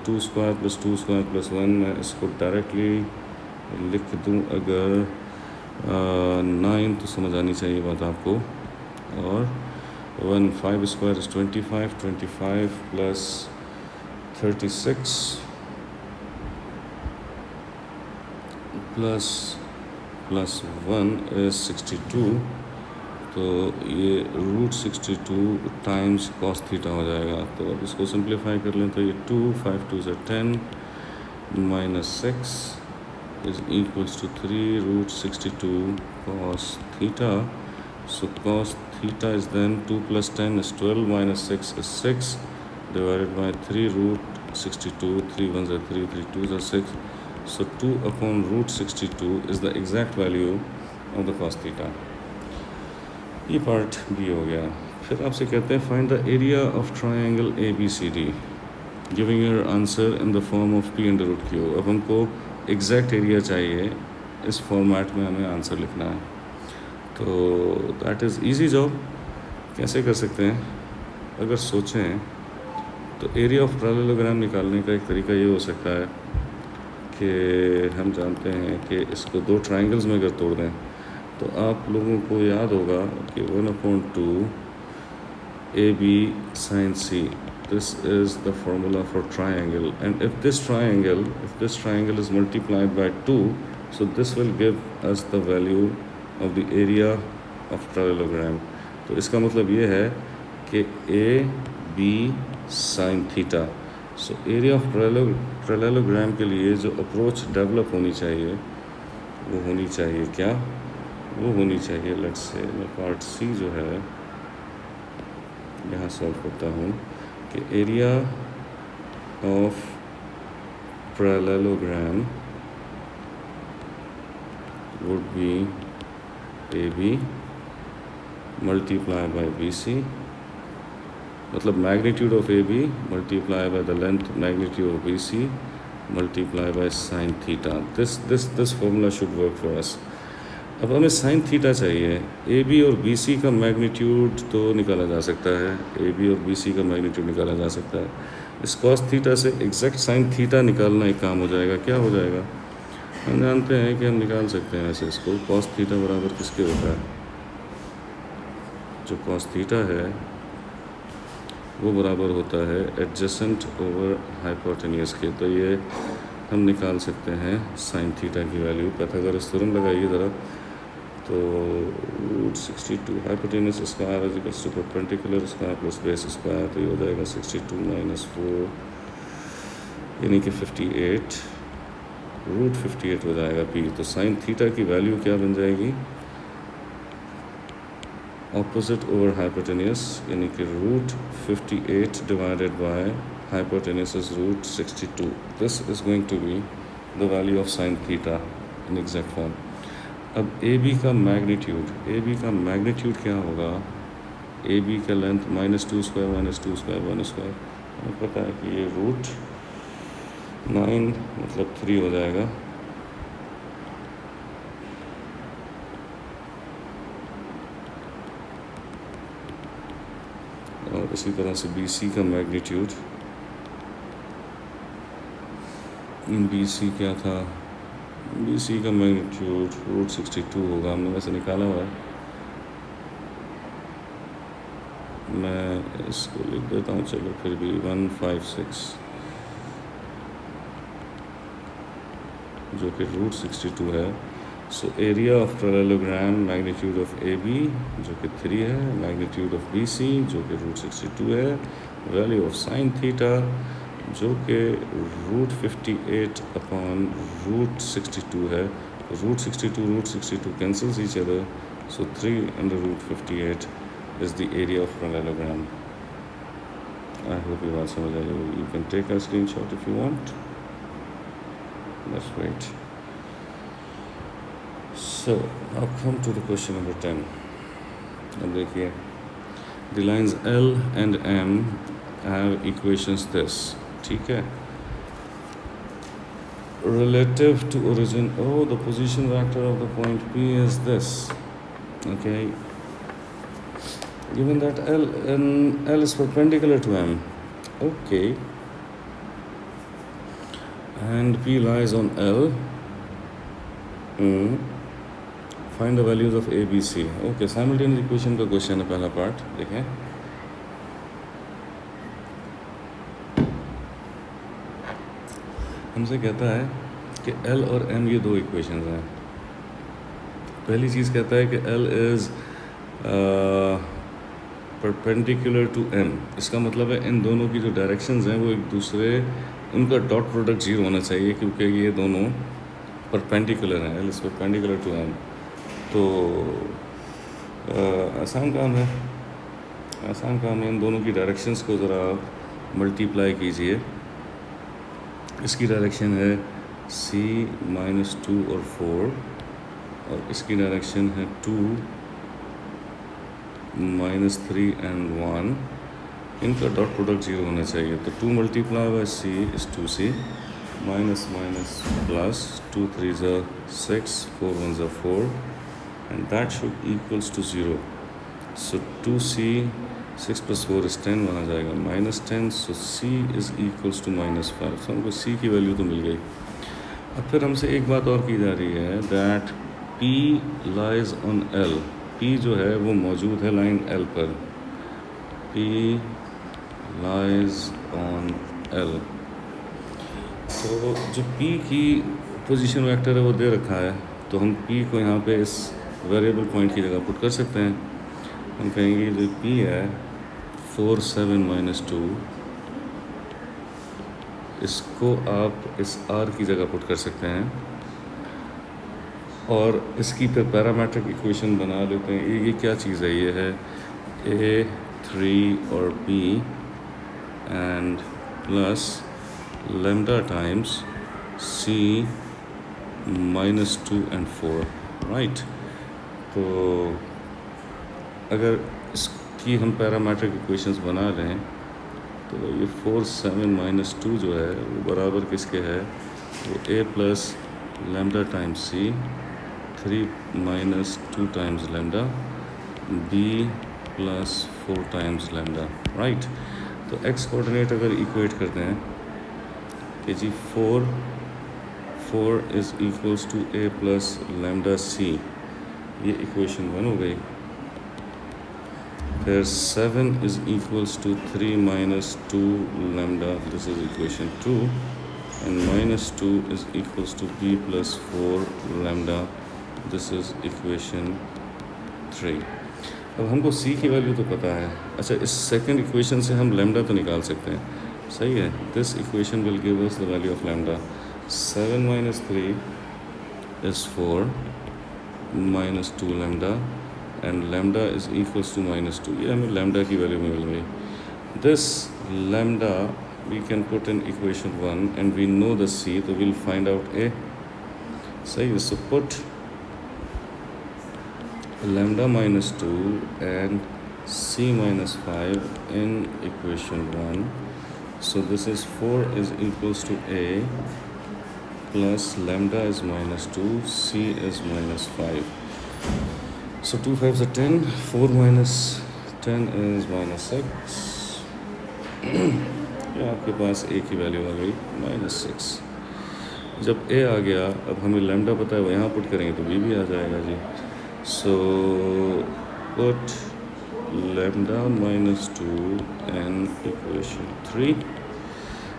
2 square plus 2 square plus 1। मैं इसको डायरेक्टली लिख दूं अगर 9 तो समझ आनी चाहिए बात आपको, और 1 5 square is 25, 25 plus 36 plus 1 is 62, तो ये √62 टाइम्स कॉस थीटा हो जाएगा। तो अब इसको सिंप्लीफाई कर लें तो ये 2 5 2 से 10 -6 is equals to 3 √62 cos theta. So cos theta is then 2 + 10 is 12 -6 is 6 divided by 3 √62, 3 1s are 3, 3 2s are 6, so 2 upon √62 is the exact value of the cos theta। ये पार्ट बी हो गया। फिर आपसे कहते हैं find the area of triangle A B C D, giving your answer in the form of p/√q। अब हमको exact area चाहिए, इस फॉर्मेट में हमें आंसर लिखना है। तो दैट इज़ इजी जॉब। कैसे कर सकते हैं, अगर सोचें तो एरिया ऑफ पैरेललोग्राम निकालने का एक तरीका ये हो सकता है कि हम जानते हैं कि इसको दो ट्रायंगल्स में अगर तोड़ दें तो आप लोगों को याद होगा कि 1/2 AB sin C, this is the formula for triangle, and if this triangle is multiplied by 2, so this will give us the value of the area of parallelogram। तो इसका मतलब ये है कि AB sin theta, so area of parallelogram के लिए जो approach develop होनी चाहिए वो होनी चाहिए क्या, वो होनी चाहिए लेट्स से मैं पार्ट सी जो है यहाँ सॉल्व करता हूँ कि area of parallelogram would be AB multiply by BC, मतलब magnitude of AB multiply by the length magnitude of BC multiply by sine theta. This formula should work for us. अब हमें sine theta चाहिए। A B और B C का magnitude तो निकाला जा सकता है, ए बी और बी सी का मैग्नीट्यूड निकाला जा सकता है। इस कॉस थीटा से एग्जैक्ट साइन थीटा निकालना एक काम हो जाएगा। क्या हो जाएगा, हम जानते हैं कि हम निकाल सकते हैं वैसे इसको। कॉस थीटा बराबर किसके होता है, जो कॉस थीटा है वो बराबर होता है एडजेसेंट ओवर हाइपोटेन्यूस के। तो ये हम निकाल सकते हैं साइन थीटा की वैल्यू। पाइथागोरस थ्योरम लगाइए ज़रा, तो √62 hypotenuse square is equals to perpendicular square plus base square, तो ये हो जाएगा 62 - 4 यानी कि 58, √58 हो जाएगा p। तो साइन थीटा की वैल्यू क्या बन जाएगी, ऑपोजिट ओवर हाइपोटेन्यूस यानी कि √58 divided by hypotenuse is √62। this is going to be the value of sin theta in exact form। अब AB का मैग्नीट्यूड क्या होगा, AB का लेंथ -2 स्क्वायर -2 स्क्वायर 1 स्क्वायर, हमें पता है कि ये √9 मतलब 3 हो जाएगा। और इसी तरह से BC का मैग्नीट्यूड, BC क्या था, BC का मैग्नीट्यूड √62 होगा, हमने वैसे निकाला हुआ है। मैं इसको लिख देता हूँ, चलो फिर भी 156, जो कि √62 है। So area of parallelogram magnitude of A B जो कि 3 है, मैग्नीट्यूड ऑफ बी सी जो कि √62 है, वैल्यू ऑफ साइन थीटा जो कि √58 अपॉन √62 है। √62 cancels each other, so 3 under √58 is the area of parallelogram. I hope you all समझ आए। You can take a screenshot if you want. That's great. So now come to the question number 10. अब देखिए, the lines L and M have equations this, ठीक है। Relative to origin, oh, the position vector of the point P is this, okay. Given that L is perpendicular to M, okay, and P lies on L. Find the values of A, B, C. Okay, simultaneous equation का question है पहला part, देखें। हमसे कहता है कि L और M ये दो इक्वेशंस हैं। पहली चीज़ कहता है कि L is perpendicular to M। इसका मतलब है इन दोनों की जो डायरेक्शंस हैं वो एक दूसरे, उनका डॉट प्रोडक्ट 0 होना चाहिए, क्योंकि ये दोनों परपेंडिकुलर हैं। L is perpendicular to M। तो आसान काम है, इन दोनों की डायरेक्शंस को ज़रा मल्टीप्लाई कीजिए। इसकी डायरेक्शन है C-2 और 4, और इसकी डायरेक्शन है 2, -3 and 1। इनका डॉट प्रोडक्ट 0 होना चाहिए। तो 2 multiply by C is 2C, minus plus 2 3s are 6, 4 1s are 4, and that should equals to 0. So 2C, 6 + 4 is 10, वहाँ जाएगा -10, so C is equals to -5। so हमको C की वैल्यू तो मिल गई। अब फिर हमसे एक बात और की जा रही है, that P lies on L। P जो है वो मौजूद है लाइन L पर, P lies on L। तो जो P की पोजीशन वेक्टर है वो दे रखा है, तो हम P को यहाँ पे इस वेरिएबल पॉइंट की जगह पुट कर सकते हैं। हम कहेंगे जो P है 4 7 -2, इसको आप इस R की जगह पुट कर सकते हैं, और इसकी फिर पैरामेट्रिक इक्वेशन बना लेते हैं। ये क्या चीज़ है, ये है A3 और P and plus lambda times C -2 and 4, right. तो अगर इसकी हम पैरामेट्रिक इक्वेशंस बना लें तो ये 4 7 -2 जो है वो बराबर किसके है, वो A plus lambda times C, 3 - 2 times lambda, B plus 4 times lambda, right. तो x कोऑर्डिनेट अगर इक्वेट करते हैं कि जी 4 is equals to A plus lambda C, ये इक्वेशन 1 हो गई। फिर 7 is equals to 3 - 2 lambda, this is equation 2, and -2 is equals to B plus 4 lambda, this is equation 3। अब हमको C की वैल्यू तो पता है। अच्छा, इस सेकंड इक्वेशन से हम लैम्डा तो निकाल सकते हैं, सही है। This equation will give us the value of lambda. 7 - 3 is 4 - 2 lambda, and lambda is equals to -2। ये हमें lambda की वैल्यू मिल गई। This lambda we can put in equation 1 and we know the C, तो we'll find out A, सही है। So put lambda -2 and C -5 in equation 1, so this is 4 is equals to A plus lambda is -2, C is -5। So 2 5s are 10, 4 minus 10 is -6। ये आपके पास A की value आ गई -6। जब A आ गया, अब हमें लैम्डा पता है, वो यहाँ पुट करेंगे तो B भी आ जाएगा जी। So put lambda minus 2 in equation 3.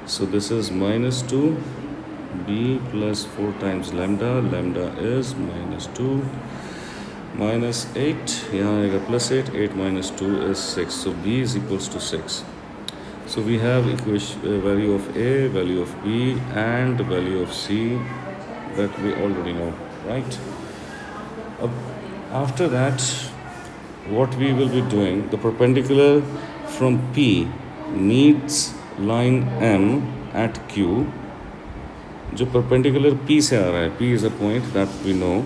So this is minus 2 b plus 4 times lambda. Lambda is minus 2 minus 8. यहाँ आएगा plus 8. 8 minus 2 is 6. So b is equals to 6. So we have equation value of a, value of b, and value of c that we already know, right? After that, what we will be doing, the perpendicular from P meets line M at Q. जो perpendicular P से आ रहा है, P is a point that we know.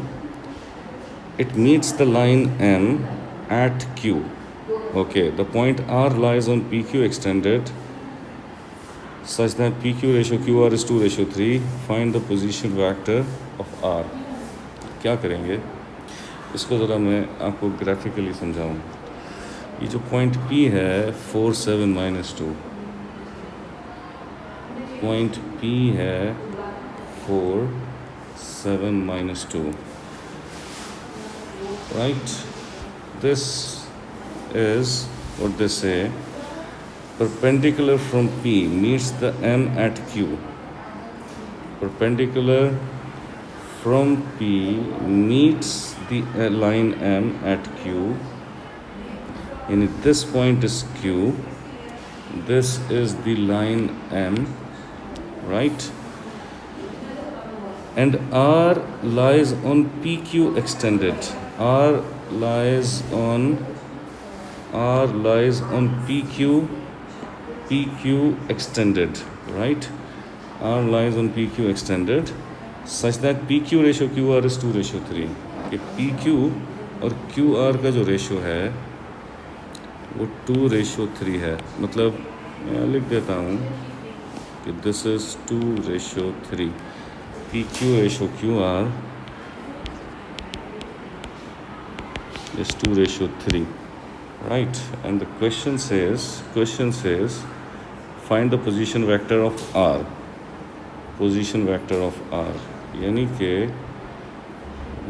It meets the line M at Q. Okay, the point R lies on PQ extended such that PQ ratio QR is 2:3. Find the position vector of R. क्या करेंगे इसको ज़रा मैं आपको graphically समझाऊँ. ये जो point P है 4 7 minus 2, पॉइंट P है 4 7 minus 2, right? This is what they say, perpendicular from P meets the M at Q. Perpendicular from P meets the line M at Q, and this point is Q, this is the line M, right? And R lies on PQ extended. R lies on PQ extended, right? R lies on PQ extended such that PQ ratio QR is 2:3. कि PQ और QR का जो ratio है वो 2:3 है. मतलब मैं लिख देता हूँ कि this is 2:3. PQ ratio QR is 2:3, right? And the question says find the position vector of R. Position vector of R यानी कि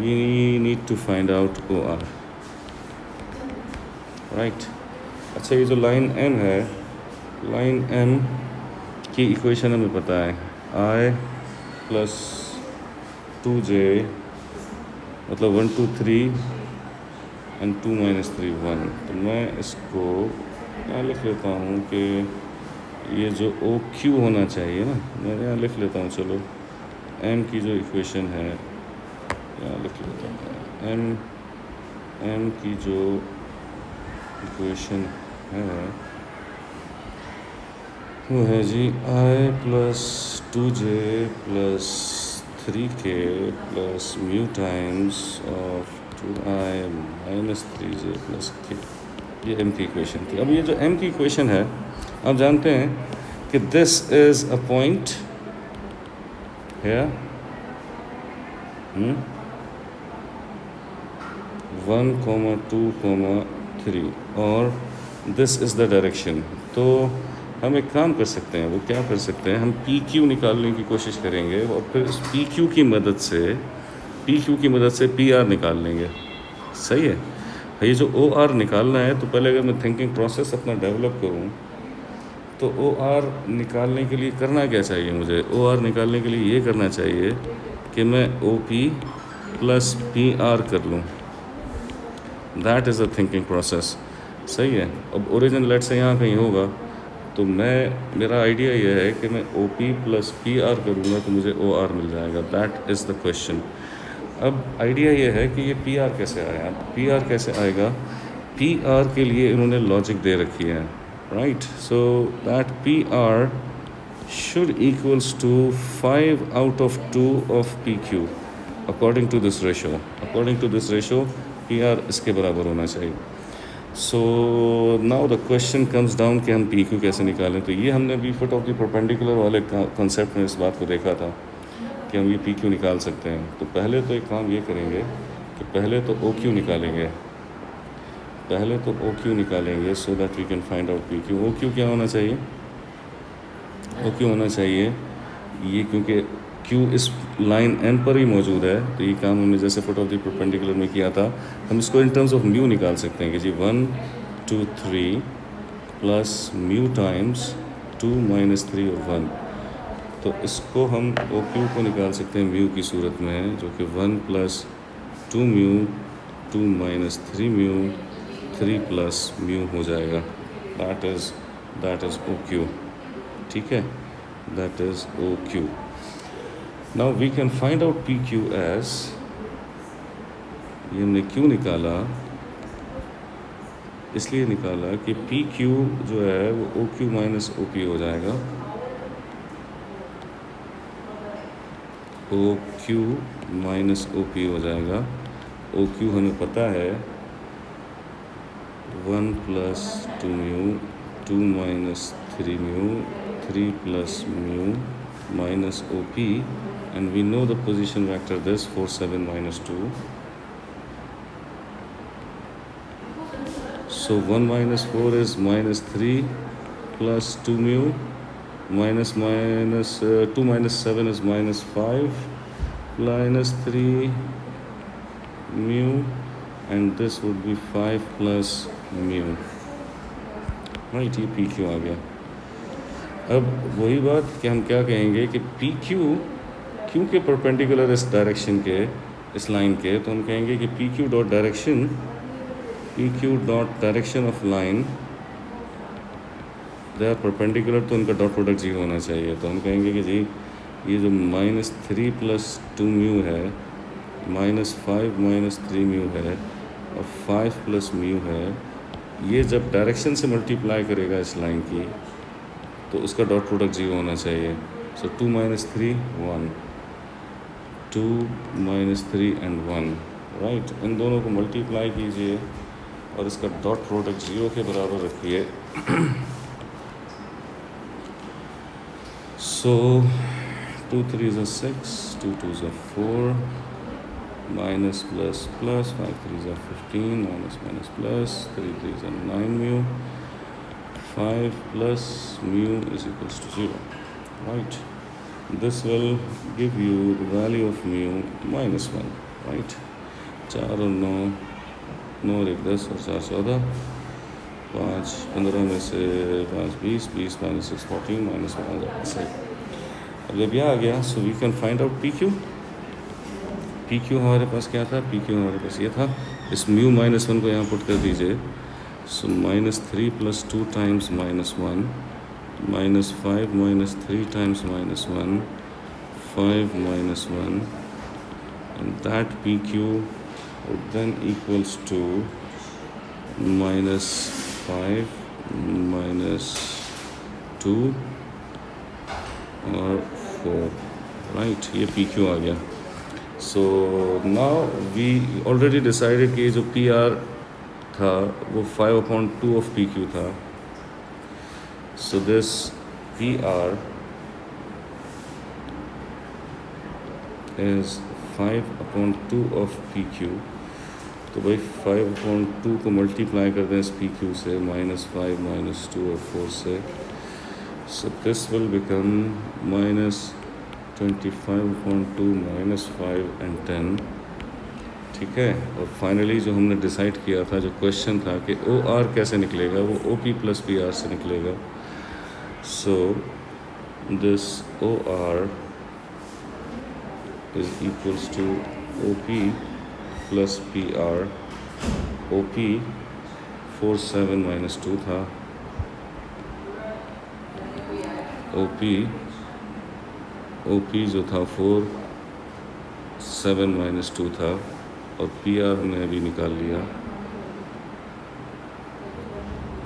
we need to find out OR, right? अच्छा, ये जो लाइन M है, लाइन M की equation हमें पता है, I plus 2j मतलब 1 2 3 and 2 minus 3 1. तो मैं इसको यहाँ लिख लेता हूँ कि ये जो OQ होना चाहिए ना, मैं यहाँ लिख लेता हूँ. चलो M की जो इक्वेशन है यहाँ लिख लेता हूँ. M की जो इक्वेशन है वो है जी I plus 2j plus 3k plus mu times of 2i minus 3j plus k. ये M की इक्वेशन थी. अब ये जो M की इक्वेशन है, आप जानते हैं कि this is a point here 1, 2, 3 और दिस इज़ द डायरेक्शन. तो हम एक काम कर सकते हैं, वो क्या कर सकते हैं, हम PQ निकालने की कोशिश करेंगे और फिर इस PQ की मदद से PR निकाल लेंगे. सही है. ये जो OR निकालना है, तो पहले अगर मैं थिंकिंग प्रोसेस अपना डेवलप करूँ तो OR निकालने के लिए करना क्या चाहिए मुझे. OR निकालने के लिए ये करना चाहिए कि मैं OP प्लस PR कर लूँ. That is a thinking process. सही है. अब ओरिजिन लेट से यहाँ कहीं होगा, तो मेरा आइडिया ये है कि मैं OP प्लस PR करूँगा तो मुझे OR मिल जाएगा. That is the question. अब आइडिया ये है कि ये PR कैसे आया. PR कैसे आएगा, PR के लिए इन्होंने लॉजिक दे रखी है, right. So that PR should equals to 5 out of 2 of PQ according to this ratio. PR इसके बराबर होना चाहिए. So now the question comes down कि हम PQ कैसे निकालें. तो ये हमने बी फुट ऑफ द परपेंडिकुलर वाले कॉन्सेप्ट में इस बात को देखा था कि हम ये PQ निकाल सकते हैं. तो पहले तो एक काम ये करेंगे कि पहले तो OQ निकालेंगे so that we can find out PQ. OQ क्या होना चाहिए, OQ होना चाहिए ये, क्योंकि Q इस लाइन M पर ही मौजूद है, तो ये काम हमने जैसे फुट ऑफ द परपेंडिकुलर में किया था, हम इसको इन टर्म्स ऑफ म्यू निकाल सकते हैं कि जी 1 two three plus mu times 2 minus 3 और 1। तो इसको हम ओ क्यू को निकाल सकते हैं म्यू की सूरत में, जो कि 1 plus 2 mu 2 minus 3 mu 3 plus mu हो जाएगा। That is O Q. ठीक है, that is O Q. Now we can find out P Q as, ये हमने क्यों निकाला, इसलिए निकाला कि पी क्यू जो है वो O Q minus O P हो जाएगा। O Q minus O P हो जाएगा। ओ क्यू हमें पता है 1 plus 2 mu 2 minus 3 mu 3 plus mu minus OP, and we know the position vector this 4 7 minus 2. So 1 minus 4 is minus 3 plus 2 mu minus 2 minus 7 is minus 5 minus 3 mu, and this would be 5 plus mu. Right, ये PQ आ गया। अब वही बात कि हम क्या कहेंगे कि पी क्यू क्योंकि परपेंडिकुलर इस डायरेक्शन के, इस लाइन के, तो हम कहेंगे कि P Q dot direction of line they are perpendicular, तो उनका डॉट प्रोडक्ट 0 होना चाहिए। तो हम कहेंगे कि जी ये जो माइनस 3 प्लस 2 म्यू है, माइनस 5 माइनस 3 म्यू है और 5 प्लस म्यू है, ये जब डायरेक्शन से मल्टीप्लाई करेगा इस लाइन की, तो उसका डॉट प्रोडक्ट 0 होना चाहिए। सो 2 माइनस 3 1, 2 माइनस 3 एंड 1, राइट। इन दोनों को मल्टीप्लाई कीजिए और इसका डॉट प्रोडक्ट 0 के बराबर रखिए। सो 2 3 is 6, 2 2 is 4, minus plus plus 5 3 is 15, minus minus plus 3 3 is 9 mu, 5 plus mu is equals to 0, right? This will give you the value of mu minus 1, right? 4 और 9, 9 और 1 10 और 4 14, 5 15 में से 5 20, 20 minus 6 14, minus 1 आ जाएगा। सही। अब जब यह आ गया, so we can find out PQ। PQ हमारे पास क्या था? PQ हमारे पास ये था। इस mu minus 1 को यहाँ पुट कर दीजिए। So minus 3 plus 2 times minus 1, minus 5 minus 3 times minus 1, 5 minus 1, and that PQ would then equals to minus 5 minus 2 or 4, right? ये PQ आ गया। So now we already decided कि जो PR था वो 5/2 of PQ था। So this PR is 5/2 of PQ। तो भाई 5/2 को मल्टीप्लाई कर दें इस PQ से, -5 -2 और 4 से। So this will become minus 25/2 -5 and 10। ठीक है। और फाइनली जो हमने डिसाइड किया था, जो क्वेश्चन था कि ओ आर कैसे निकलेगा, वो O P plus P R से निकलेगा। So this O R is equals to O P plus P R. O P 4 7 - 2 था, ओ पी जो था 4 7 - 2 था, और पी आर ने भी निकाल लिया।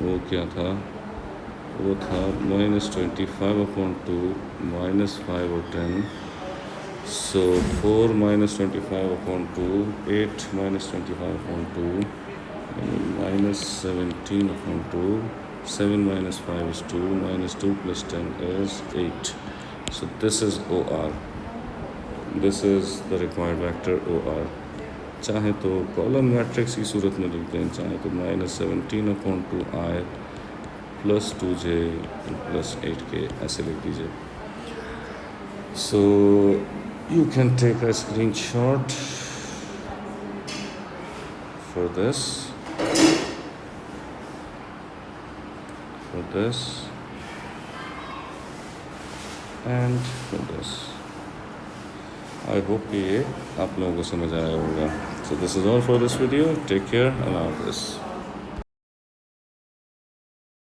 वो क्या था? वो था -25/2 -5 और 10। सो 4 -25/2, 8 -25/2, -17/2, 7 - 5 is 2, -2 + 10 is 8. So this is OR. This is the required vector OR. चाहे तो कॉलम मैट्रिक्स की सूरत में लिख दें, चाहे तो -17/2i + 2j + 8k ऐसे लिख दीजिए। So you can take a screenshot for this. for this and for this. I hope कि ये आप लोगों को समझ आया होगा. So this is all for this video. Take care. Allah Hafiz.